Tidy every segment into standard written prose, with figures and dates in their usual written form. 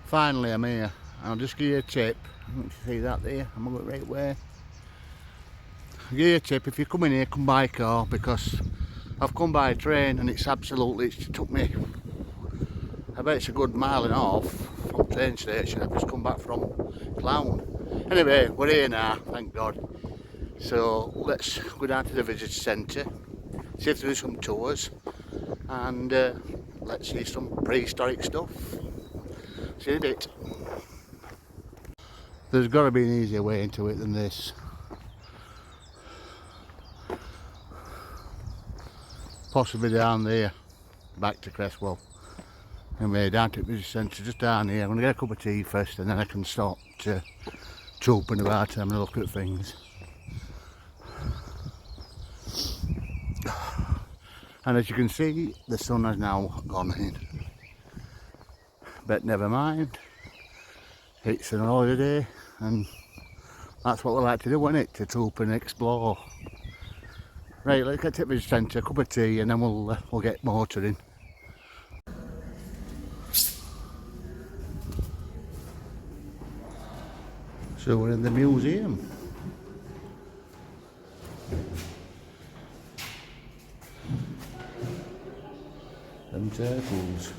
Finally I'm here. I'll just give you a tip. You see that there? I'm going the right way. I'll give you a tip. If you come in here, come by car, because I've come by train and it's took me, I bet it's a good mile and a half from the train station. I've just come back from Clown. Anyway, we're here now, thank God. So let's go down to the visitor centre, see if there's some tours, and let's see some prehistoric stuff. See you in a bit. There's got to be an easier way into it than this. Possibly down there, back to Creswell. Anyway, down to the visitor centre, just down here. I'm going to get a cup of tea first, and then I can start trooping about and having a look at things. And as you can see, the sun has now gone in. But never mind, it's an holiday, and that's what we like to do, isn't it? To troop and explore. Right, let's get to the visitor centre, a cup of tea, and then we'll get motoring. So we're in the museum. Them turtles.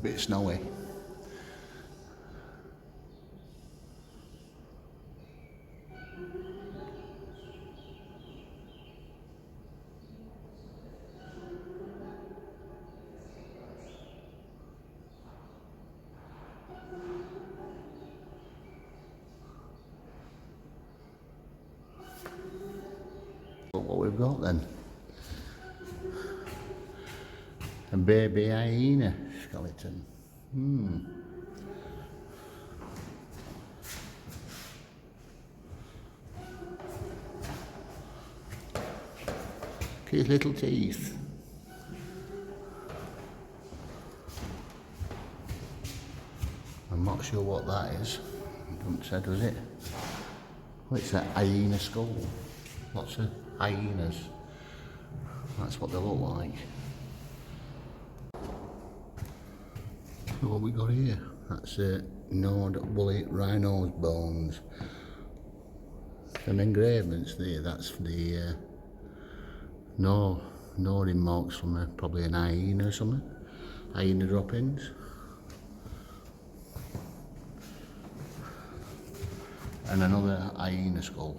Bit snowy. Look what we've got then. A baby hyena skeleton. His little teeth. I'm not sure what that is. It doesn't say, does it? Well, it's a hyena skull. Lots of hyenas. That's what they look like. So what we got here? That's gnawed woolly rhino's bones. Some engravements there. That's the gnawing marks from probably an hyena or something. Hyena droppings. And another hyena skull.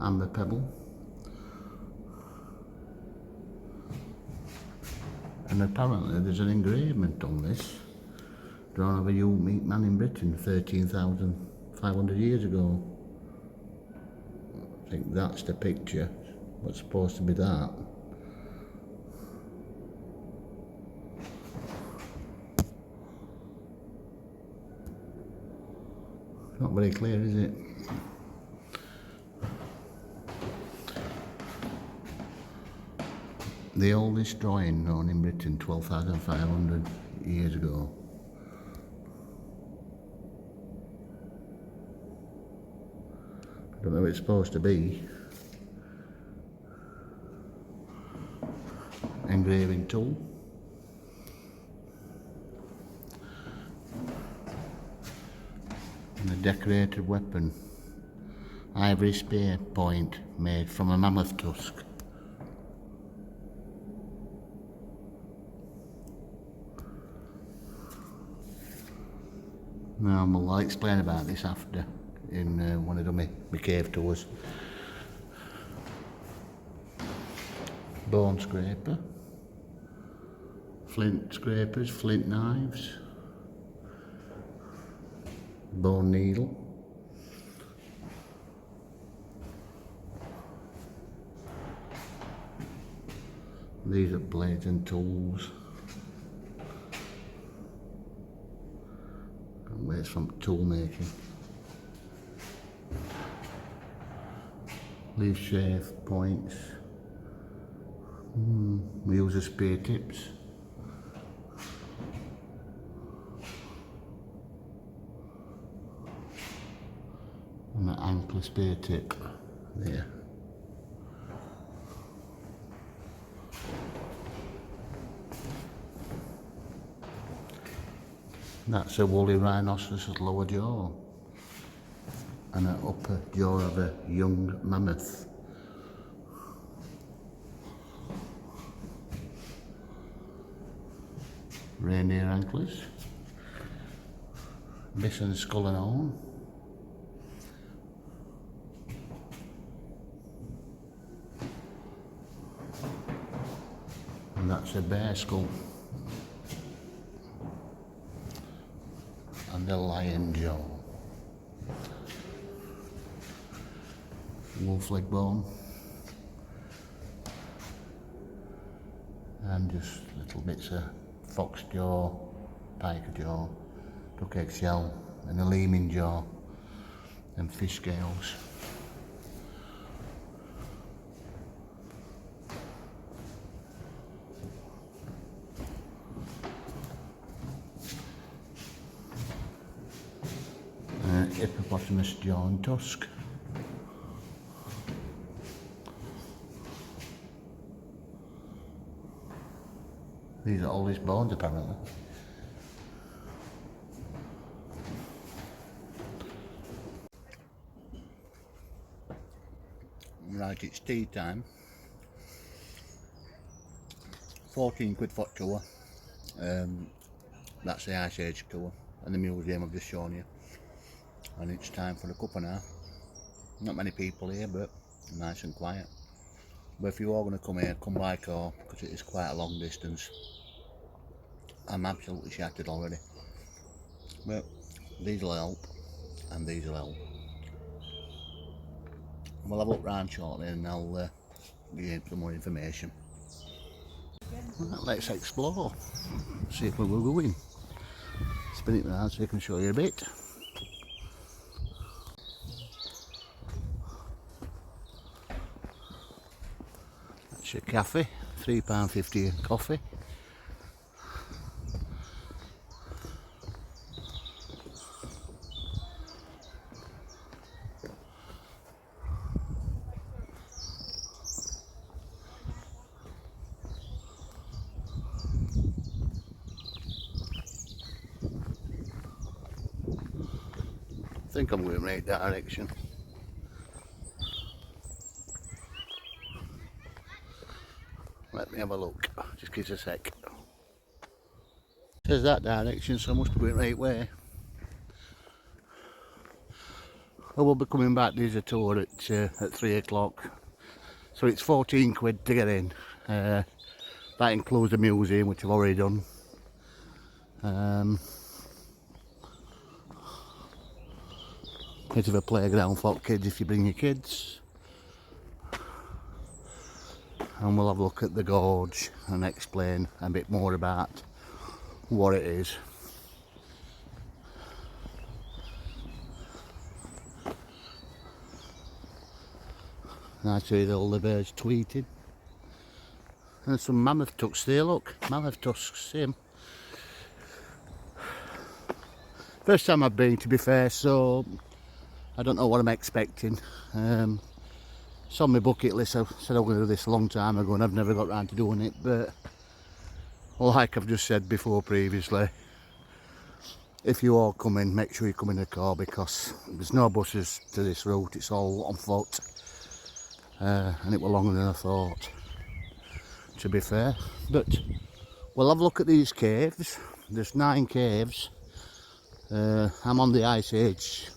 Amber pebble. And apparently there's an engravement on this drawn of a young meat man in Britain 13,500 years ago. I think that's the picture. What's supposed to be that? Not Not very clear, is it? The oldest drawing known in Britain, 12,500 years ago. Don't know what it's supposed to be. Engraving tool. And a decorated weapon. Ivory spear point made from a mammoth tusk. Now I'll explain about this after in when I do my cave tours. Bone scraper, flint scrapers, flint knives, bone needle, these are blades and tools, and waste from tool making. Leaf shave points. We use the spear tips. And the ankle spear tip there. That's a woolly rhinoceros's lower jaw and an upper jaw of a young mammoth. Reindeer antlers, bison skull and horn, and that's a bear skull, and a lion jaw, wolf leg bone, and just little bits of fox jaw, pike jaw, duck egg shell, and a lemming jaw, and fish scales. Hippopotamus jaw and tusk. These are all his bones apparently. Right, it's tea time. 14 quid for tour. That's the Ice Age tour and the museum I've just shown you. And it's time for the cuppa now. Not many people here, but nice and quiet. But if you are going to come here, come by car, because it is quite a long distance. I'm absolutely shattered already. But these will help, and these will help. We'll have a look round shortly and I'll give you some more information. Right, let's explore. See if we're going. Spin it round so I can show you a bit. That's your cafe, £3.50 a coffee. I think I'm going in the right direction. Let me have a look, just give us a sec. It says that direction, so I must be going the right way. I will be coming back. There's a tour at 3 o'clock. So it's 14 quid to get in. That includes the museum, which I've already done. Bit of a playground for kids if you bring your kids. And we'll have a look at the gorge and explain a bit more about what it is. And I see all the birds tweeting. And some mammoth tusks there, look. Mammoth tusks, see 'em. First time I've been, to be fair, so I don't know what I'm expecting. It's on my bucket list. I said I was going to do this a long time ago and I've never got around to doing it, but like I've just said before previously, if you are coming, make sure you come in a car, because there's no buses to this route, it's all on foot. And it was longer than I thought, to be fair. But we'll have a look at these caves. There's 9 caves. I'm on the Ice Age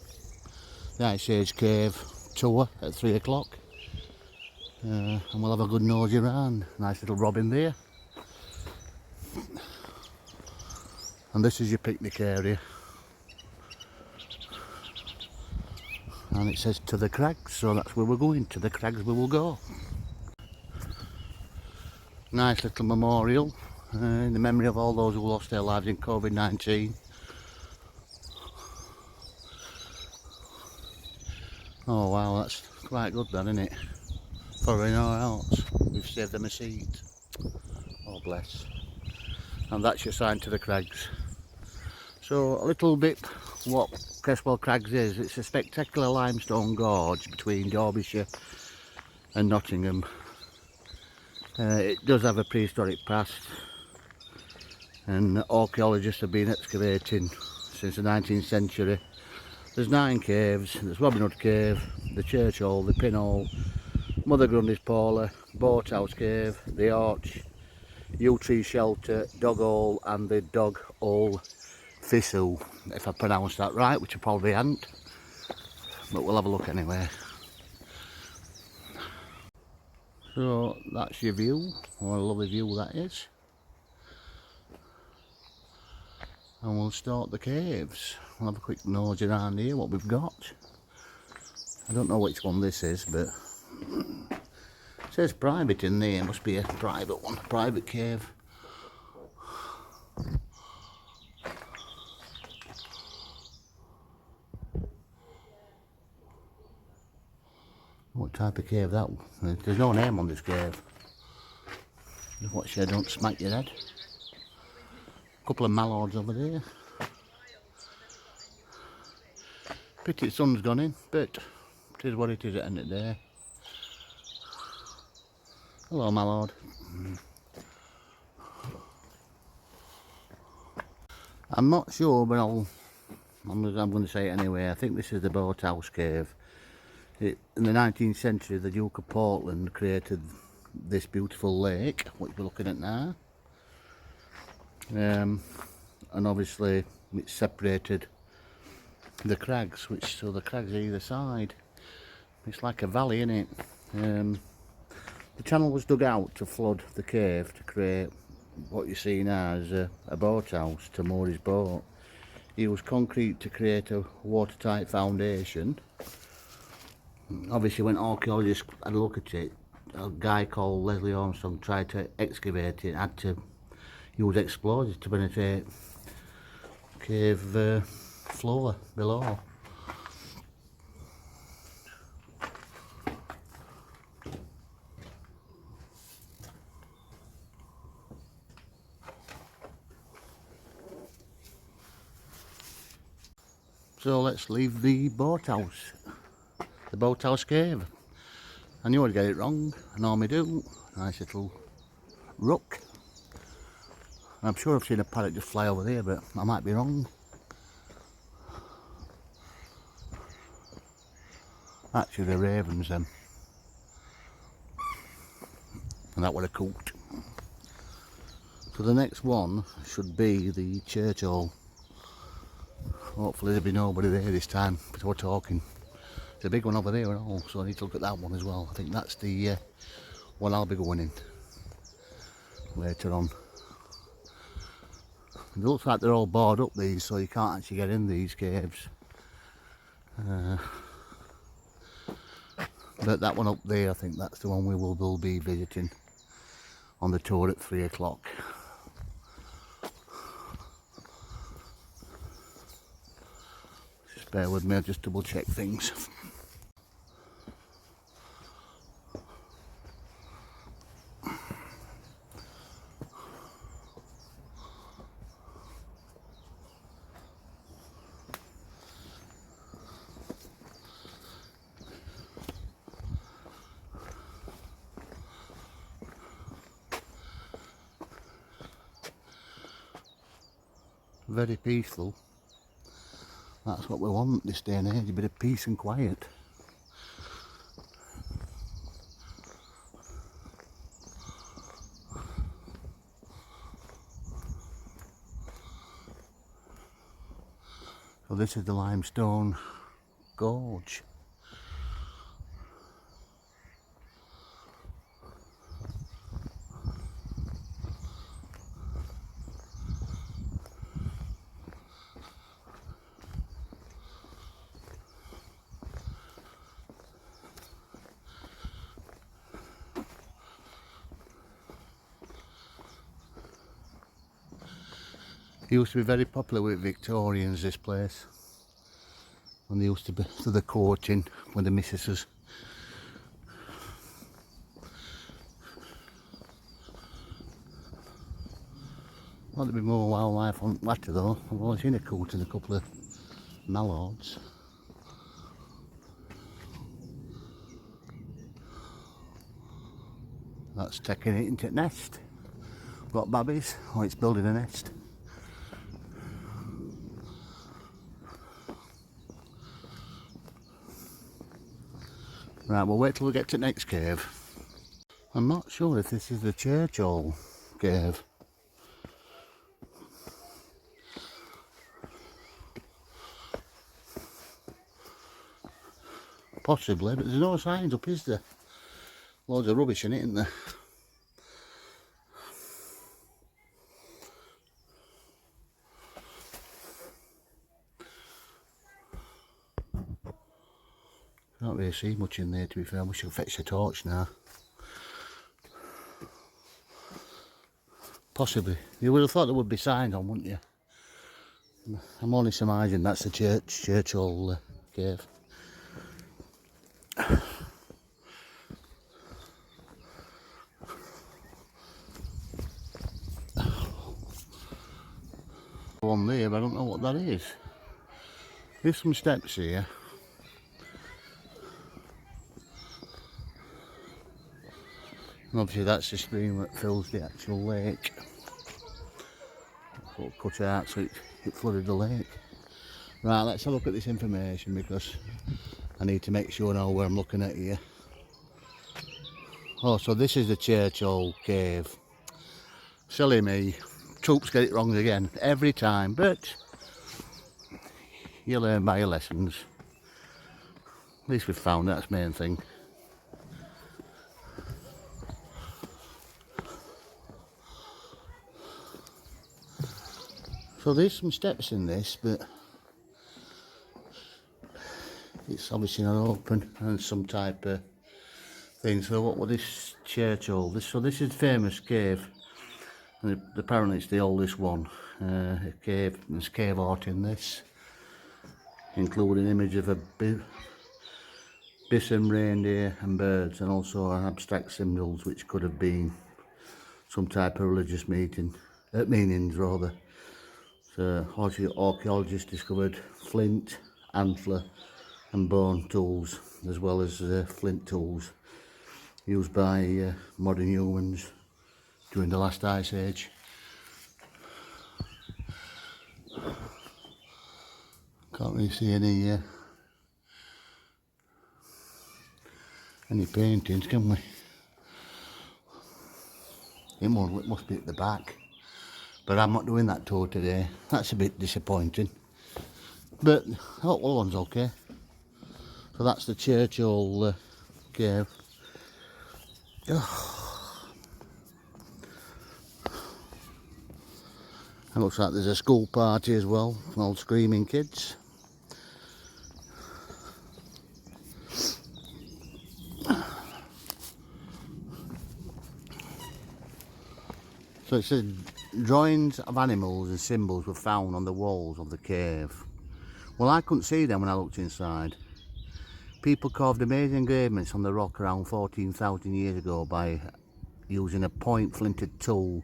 cave tour at 3 o'clock. And we'll have a good nosy around. Nice little robin there. And this is your picnic area. And it says to the crags, so that's where we're going. To the crags we will go. Nice little memorial in the memory of all those who lost their lives in COVID-19. Oh wow, that's quite good then, isn't it? For anyone else, we've saved them a seat. Oh bless. And that's your sign to the crags. So a little bit what Creswell Crags is. It's a spectacular limestone gorge between Derbyshire and Nottingham. It does have a prehistoric past, and archaeologists have been excavating since the 19th century. There's 9 caves. There's Robin Hood Cave, the Church Hole, the Pinhole, Mother Grundy's Paula, Boathouse Cave, the Arch, Yew Tree Shelter, Dog Hole, and the Dog Hole Thistle, if I pronounced that right, which I probably hadn't, but we'll have a look anyway. So that's your view. What a lovely view that is. And we'll start the caves. We'll have a quick nose around here, what we've got. I don't know which one this is, but it says private in there. It must be a private one, a private cave. What type of cave that was? There's no name on this cave. Just watch you don't smack your head. A couple of mallards over there. Pity the sun's gone in, but it is what it is at the end of the day. Hello mallard. I'm not sure, but I'm going to say it anyway. I think this is the Boathouse Cave. In the 19th century, the Duke of Portland created this beautiful lake, which we're looking at now. And obviously it separated the crags, so the crags are either side. It's like a valley, isn't it? The channel was dug out to flood the cave to create what you see now as a boathouse to moor his boat. He used concrete to create a watertight foundation. Obviously when archaeologists had a look at it, a guy called Leslie Armstrong tried to excavate it, had to use explosives to penetrate cave floor below. So let's leave the boathouse cave. I knew I'd get it wrong, I normally do. Nice little rook. I'm sure I've seen a parrot just fly over there, but I might be wrong. Actually they're ravens then. And that would have cooked. So the next one should be the church hall. Hopefully there'll be nobody there this time, because we're talking. There's a big one over there and all, so I need to look at that one as well. I think that's the one I'll be going in later on. It looks like they're all barred up these, so you can't actually get in these caves. But that one up there, I think that's the one we will be visiting on the tour at 3 o'clock. Just bear with me, I'll just double check things. very peaceful. That's what we want this day and age, a bit of peace and quiet. So this is the limestone gorge. It used to be very popular with Victorians, this place, when they used to be to the coaching with the mistresses. Ought to be more wildlife on latter though. I've only seen a coot and a couple of mallards. That's taking it into the nest. Got babbies, or it's building a nest. Right, we'll wait till we get to the next cave. I'm not sure if this is the church hall cave. Possibly, but there's no signs up, is there? Loads of rubbish in it, isn't there? Can't really see much in there, to be fair. I wish I could fetch a torch now. Possibly. You would have thought there would be signs on, wouldn't you? I'm only surmising that's the church hall cave. One there, but I don't know what that is. There's some steps here. And obviously that's the stream that fills the actual lake. That's what cut out so it flooded the lake. Right, let's have a look at this information because I need to make sure I know where I'm looking at here. Oh, so this is the church hall cave. Silly me. Troops get it wrong again every time, but you learn by your lessons. At least we've found that's the main thing. So there's some steps in this, but it's obviously not open and some type of thing. So what was this church hall? So this is famous cave, and apparently it's the oldest one. A cave. There's cave art in this, including an image of a bison, reindeer, and birds, and also abstract symbols which could have been some type of religious meanings rather. So archaeologists discovered flint, antler and bone tools, as well as flint tools used by modern humans during the last ice age. Can't really see any paintings, can we? It must be at the back. But I'm not doing that tour today. That's a bit disappointing. But I hope the one's okay. So that's the church hall cave. Oh. It looks like there's a school party as well, all screaming kids. So it says drawings of animals and symbols were found on the walls of the cave. Well, I couldn't see them when I looked inside. People carved amazing engravements on the rock around 14,000 years ago by using a point flinted tool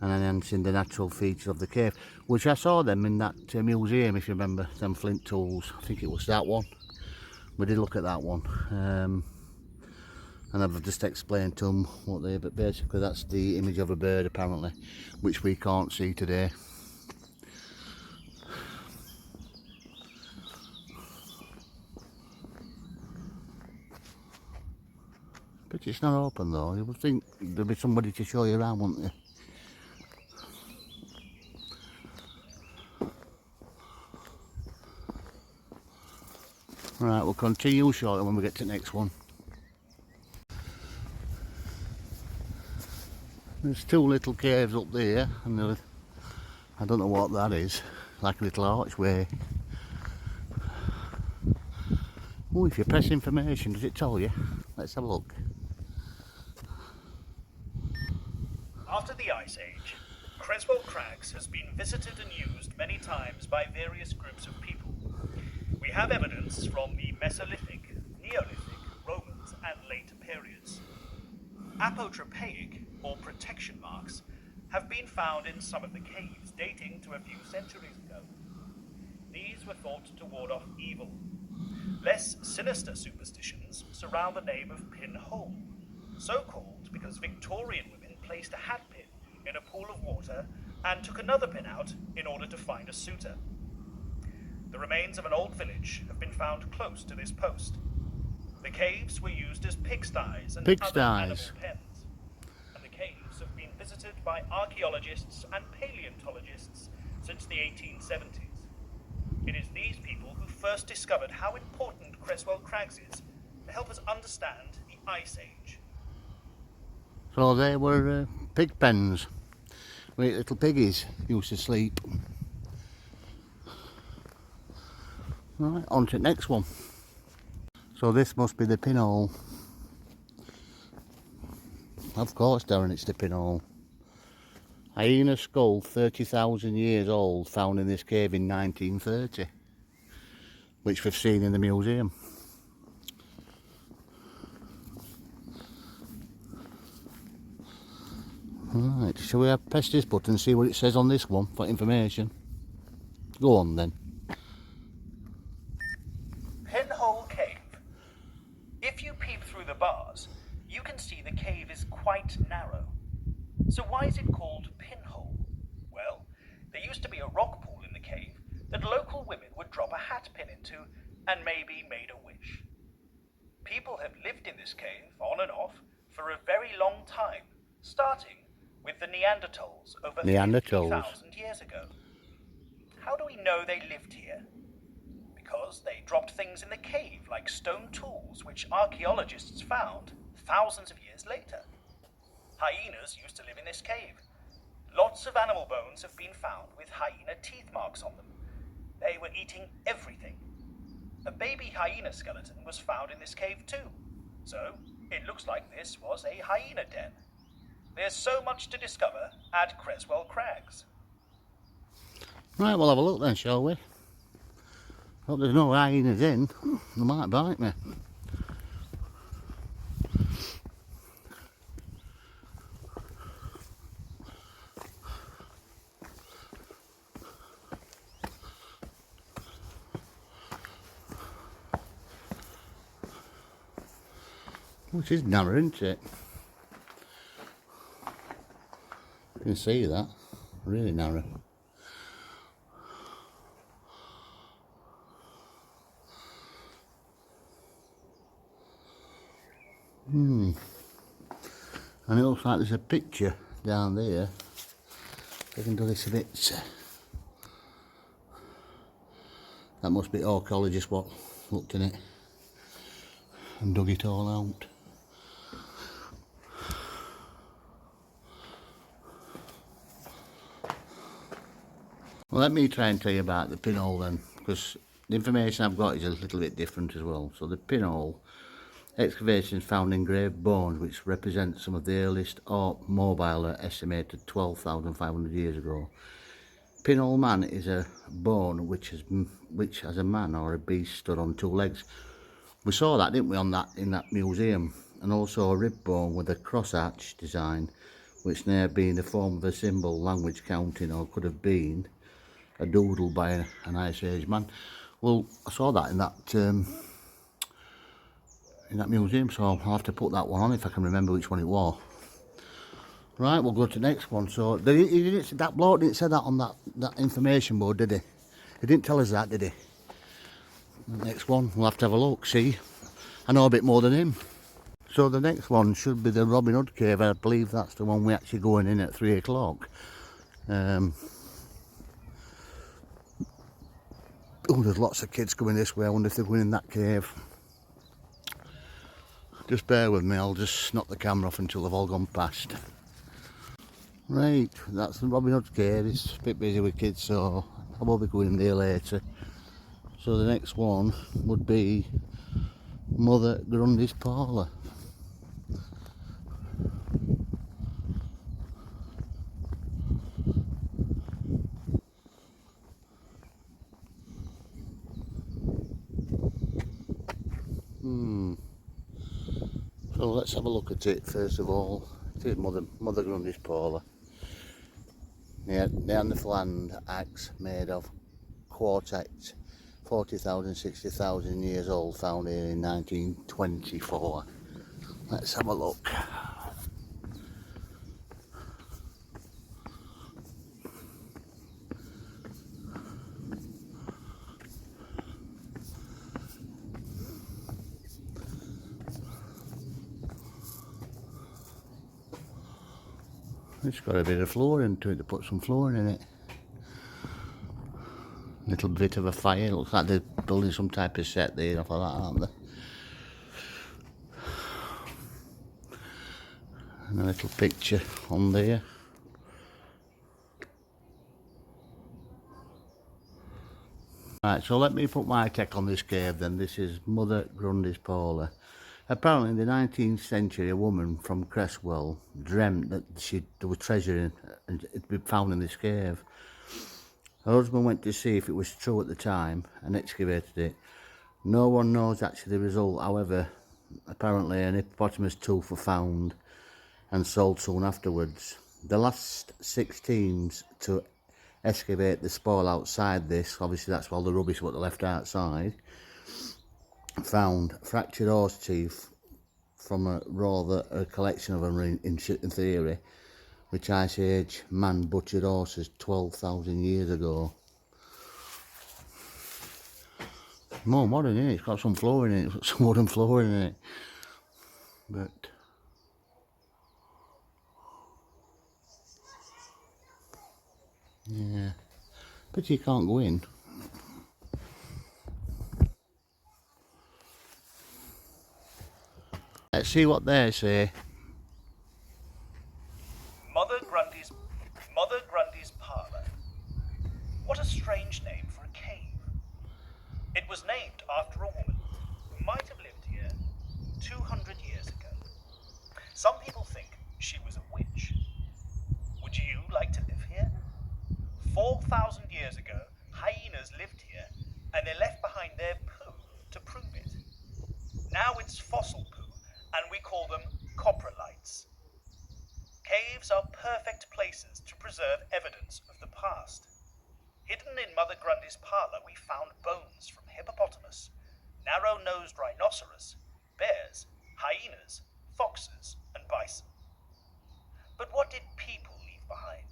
and enhancing the natural features of the cave, which I saw them in that museum, if you remember, them flint tools. I think it was that one. We did look at that one. And I've just explained to them what they, but basically that's the image of a bird apparently, which we can't see today. It's not open though. You would think there'd be somebody to show you around, wouldn't there? Right, we'll continue shortly when we get to the next one. There's two little caves up there, and I don't know what that is, like a little archway. Oh, if you press information, does it tell you? Let's have a look. After the Ice Age, Creswell Crags has been visited and used many times by various groups of people. We have evidence from the Mesolithic, Neolithic, Romans and later periods. Apotropaic, or protection marks, have been found in some of the caves dating to a few centuries ago. These were thought to ward off evil. Less sinister superstitions surround the name of Pinhole, so called because Victorian women placed a hat pin in a pool of water and took another pin out in order to find a suitor. The remains of an old village have been found close to this post. The caves were used as pigsties and other animal pens, and the caves have been visited by archaeologists and paleontologists since the 1870s. It is these people who first discovered how important Creswell Crags is to help us understand the Ice Age. So they were pig pens where little piggies used to sleep. Right, on to the next one. So this must be the pinhole. Of course, Darren, it's the pinhole. Hyena skull, 30,000 years old, found in this cave in 1930, which we've seen in the museum. Right, shall we press this button and see what it says on this one for information? Go on then. Pinhole Cave. If you peep through the bars, you can see the cave is quite narrow. So why is it called Pinhole? Well, there used to be a rock pool in the cave that local women would drop a hat pin into and maybe made a wish. People have lived in this cave, on and off, for a very long time, starting with the Neanderthals over 50,000 years ago. How do we know they lived here? Because they dropped things in the cave like stone tools which archaeologists found thousands of years later. Hyenas used to live in this cave. Lots of animal bones have been found with hyena teeth marks on them. They were eating everything. A baby hyena skeleton was found in this cave too. So it looks like this was a hyena den. There's so much to discover at Creswell Crags. Right, we'll have a look then, shall we? Hope there's no hyenas in. They might bite me. Which is narrow, isn't it? You can see that. Really narrow. And it looks like there's a picture down there. I can do this a bit. That must be archaeologists what looked in it and dug it all out. Well, let me try and tell you about the pinhole then, because the information I've got is a little bit different as well. So the pinhole excavations found engraved bones which represent some of the earliest mobile estimated 12,500 years ago. Pinhole man is a bone which has a man or a beast stood on two legs. We saw that, didn't we, on that in that museum, and also a rib bone with a cross arch design, which may have been the form of a symbol, language counting, or could have been a doodle by an Ice Age man. Well, I saw that in that museum, so I'll have to put that one on if I can remember which one it was. Right, we'll go to the next one. So that bloke didn't say that on that information board, did he? He didn't tell us that, did he? The next one, we'll have to have a look, see. I know a bit more than him. So the next one should be the Robin Hood Cave. I believe that's the one we're actually going in at 3 o'clock. Oh, there's lots of kids coming this way. I wonder if they're going in that cave. Just bear with me, I'll just knock the camera off until they've all gone past. Right, that's the Robin Hood Cave. It's a bit busy with kids, so I will be going in there later. So the next one would be Mother Grundy's Parlour. So let's have a look at it first of all. It is Mother Grundy's Parlour. Neanderthal axe made of quartz, 40,000, 60,000 years old, found here in 1924. Let's have a look. It's got a bit of flooring to it, to put some flooring in it. Little bit of a fire, looks like they're building some type of set there and off like that, aren't they? And a little picture on there. Right, so let me put my take on this cave then. This is Mother Grundy's Parlour. Apparently in the 19th century a woman from Creswell dreamt that there was treasure in, and it'd been found in this cave. Her husband went to see if it was true at the time and excavated it. No one knows actually the result, however, apparently an hippopotamus tooth was found and sold soon afterwards. The last 6 teams to excavate the spoil outside this, obviously that's all the rubbish what they left outside, found fractured horse teeth from a collection of them in theory, which Ice Age man butchered horses 12,000 years ago. More modern, isn't it? It's got some flooring in it, it's got some wooden flooring in it. But yeah, but you can't go in. Let's see what they say. Mother Grundy's Parlour. What a strange name for a cave. It was named after a woman who might have lived here 200 years ago. Some people think she was a witch. Would you like to live here? 4,000 years ago, hyenas lived here, and they left behind their poo to prove it. Now it's fossil poo, and we call them coprolites. Caves are perfect places to preserve evidence of the past. Hidden in Mother Grundy's Parlour, we found bones from hippopotamus, narrow-nosed rhinoceros, bears, hyenas, foxes, and bison. But what did people leave behind?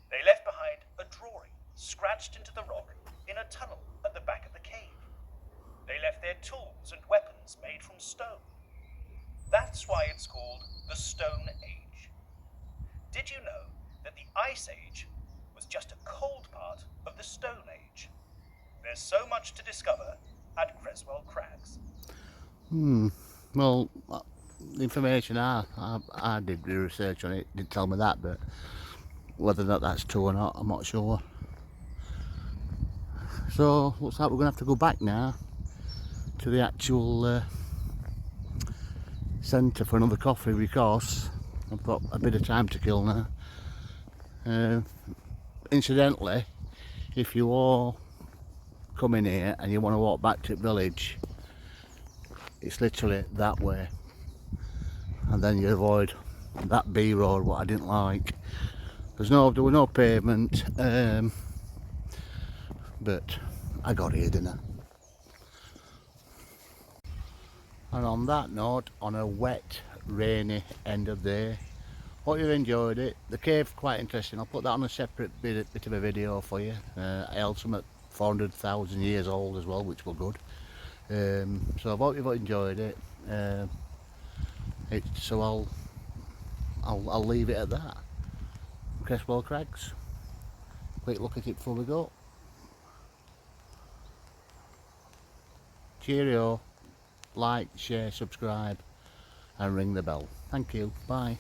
They left behind a drawing scratched into the rock in a tunnel at the back of the cave. They left their tools and weapons made from stone. That's why it's called the Stone Age. Did you know that the Ice Age was just a cold part of the Stone Age? There's so much to discover at Creswell Crags. Well, the information I did the research on it didn't tell me that, but whether or not that's true or not, I'm not sure. So looks like we're gonna have to go back now to the actual centre for another coffee, because I've got a bit of time to kill now. Incidentally, if you all come in here and you want to walk back to the village, it's literally that way, and then you avoid that B road, what I didn't like. There was no pavement, but I got here, didn't I? And on that note, on a wet, rainy end of day, hope you've enjoyed it. The cave's quite interesting. I'll put that on a separate bit of a video for you. I held some at 400,000 years old as well, which were good. So I hope you've enjoyed it. So I'll leave it at that. Creswell Crags. Quick look at it before we go. Cheerio. Like, share, subscribe and ring the bell. Thank you. Bye.